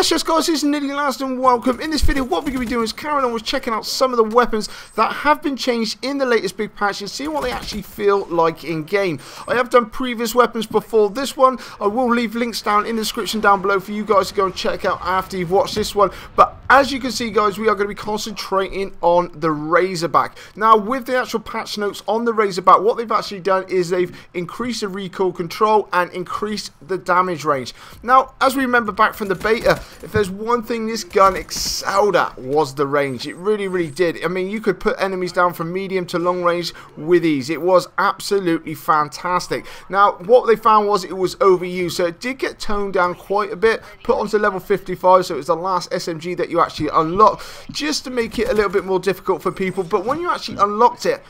Yes guys, this is Nearly Last and welcome. In this video what we're going to be doing is carrying on with checking out some of the weapons that have been changed in the latest big patch and seeing what they actually feel like in game. I have done previous weapons before this one. I will leave links down in the description down below for you guys to go and check out after you've watched this one. But as you can see guys, we are going to be concentrating on the Razorback. Now with the actual patch notes on the Razorback, what they've actually done is they've increased the recoil control and increased the damage range. Now as we remember back from the beta, if there's one thing this gun excelled at was the range. It really did. I mean, you could put enemies down from medium to long range with ease. It was absolutely fantastic. Now what they found was it was overused, so it did get toned down quite a bit, put onto level 55, so it was the last SMG that you actually unlocked just to make it a little bit more difficult for people. But when you actually unlocked it,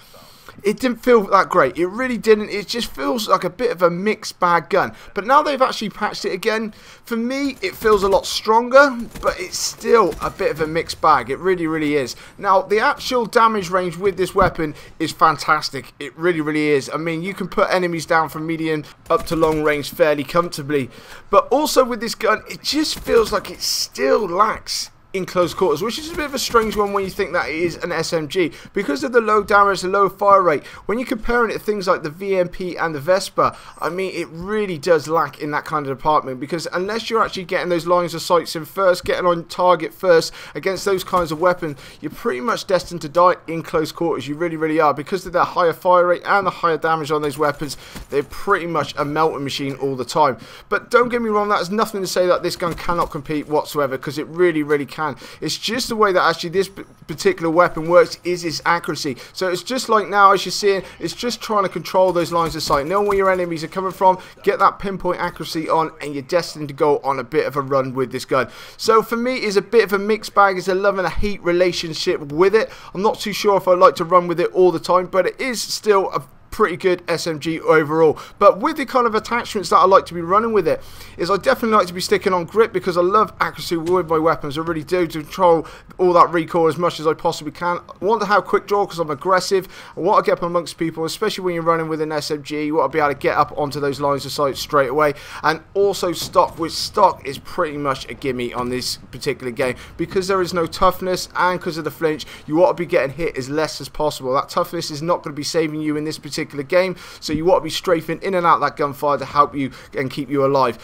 it didn't feel that great. It really didn't. It just feels like a bit of a mixed bag gun. But now they've actually patched it again. For me, it feels a lot stronger, but it's still a bit of a mixed bag. It really is. Now, the actual damage range with this weapon is fantastic. It really is. I mean, you can put enemies down from medium up to long range fairly comfortably. But also with this gun, it just feels like it still lacks in close quarters, which is a bit of a strange one when you think that it is an SMG because of the low damage, the low fire rate. When you're comparing it to things like the VMP and the Vespa, I mean, it really does lack in that kind of department, because unless you're actually getting those lines of sights in first, getting on target first against those kinds of weapons, you're pretty much destined to die in close quarters. You really are, because of the higher fire rate and the higher damage on those weapons. They're pretty much a melting machine all the time. But don't get me wrong, that is nothing to say that this gun cannot compete whatsoever, because it really can. It's just the way that actually this particular weapon works is its accuracy. So it's just like now, as you're seeing, it's just trying to control those lines of sight, know where your enemies are coming from, get that pinpoint accuracy on, and you're destined to go on a bit of a run with this gun. So for me, it's a bit of a mixed bag. It's a love and a hate relationship with it. I'm not too sure if I like to run with it all the time, but it is still a pretty good SMG overall. But with the kind of attachments that I like to be running with it, is I definitely like to be sticking on grip, because I love accuracy with my weapons. I really do, to control all that recoil as much as I possibly can. I want to have quick draw because I'm aggressive. I want to get up amongst people, especially when you're running with an SMG. You want to be able to get up onto those lines of sight straight away. And also stock, which stock is pretty much a gimme on this particular game, because there is no toughness and because of the flinch. You want to be getting hit as less as possible. That toughness is not going to be saving you in this particular game, so you want to be strafing in and out that gunfire to help you and keep you alive.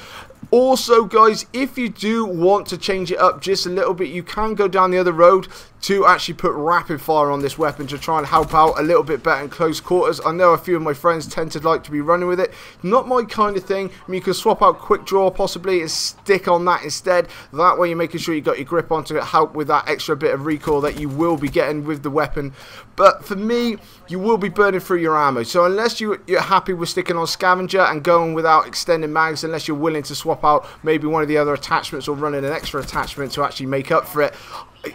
Also guys, if you do want to change it up just a little bit, you can go down the other road to actually put rapid fire on this weapon to try and help out a little bit better in close quarters. I know a few of my friends tend to like to be running with it. Not my kind of thing. I mean, you can swap out quick draw possibly and stick on that instead. That way you're making sure you got your grip onto it, help with that extra bit of recoil that you will be getting with the weapon. But for me, you will be burning through your ammo. So unless you're happy with sticking on scavenger and going without extended mags, unless you're willing to swap out maybe one of the other attachments or running an extra attachment to actually make up for it,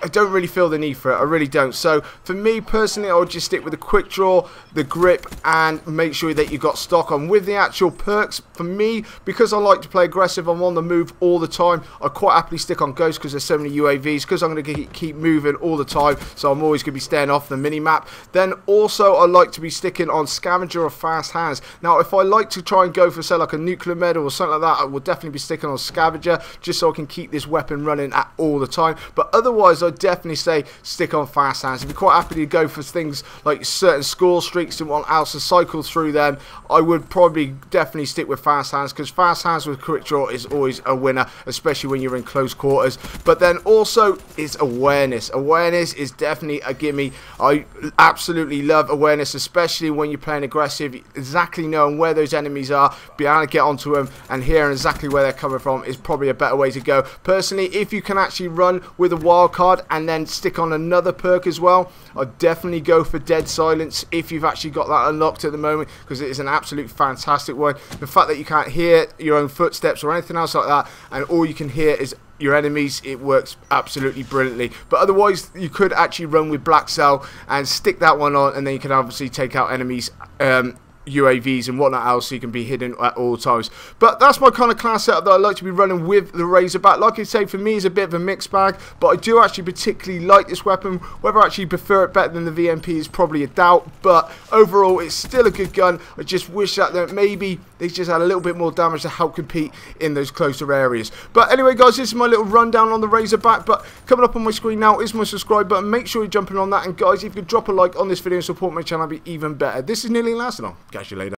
I don't really feel the need for it. I really don't. So for me personally, I would just stick with the quick draw, the grip, and make sure that you've got stock on. With the actual perks, for me, because I like to play aggressive, I'm on the move all the time, I quite happily stick on ghost because there's so many UAVs, because I'm going to keep moving all the time, so I'm always going to be staying off the mini-map. Then also I like to be sticking on scavenger or fast hands. Now if I like to try and go for say like a nuclear medal or something like that, I will definitely be sticking on scavenger just so I can keep this weapon running at all the time. But otherwise I'd definitely say stick on fast hands. If you're quite happy to go for things like certain score streaks and want else to cycle through them, I would probably definitely stick with fast hands, because fast hands with quick draw is always a winner, especially when you're in close quarters. But then also is awareness. Awareness is definitely a gimme. I absolutely love awareness, especially when you're playing aggressive. Exactly knowing where those enemies are, be able to get onto them and hearing exactly where they're coming from is probably a better way to go. Personally, if you can actually run with a wild card and then stick on another perk as well, I'd definitely go for dead silence if you've actually got that unlocked at the moment, because it is an absolute fantastic one. The fact that you can't hear your own footsteps or anything else like that, and all you can hear is your enemies, it works absolutely brilliantly. But otherwise you could actually run with black cell and stick that one on, and then you can obviously take out enemies UAVs and whatnot else, so you can be hidden at all times. But that's my kind of class setup that I like to be running with the Razorback. Like I say, for me, it's a bit of a mixed bag, but I do actually particularly like this weapon. Whether I actually prefer it better than the VMP is probably a doubt, but overall, it's still a good gun. I just wish that maybe they just had a little bit more damage to help compete in those closer areas. But anyway, guys, this is my little rundown on the Razorback. But coming up on my screen now is my subscribe button. Make sure you're jumping on that, and guys, if you could drop a like on this video and support my channel, that'd be even better. This is Nearly Last, and I'll catch you later.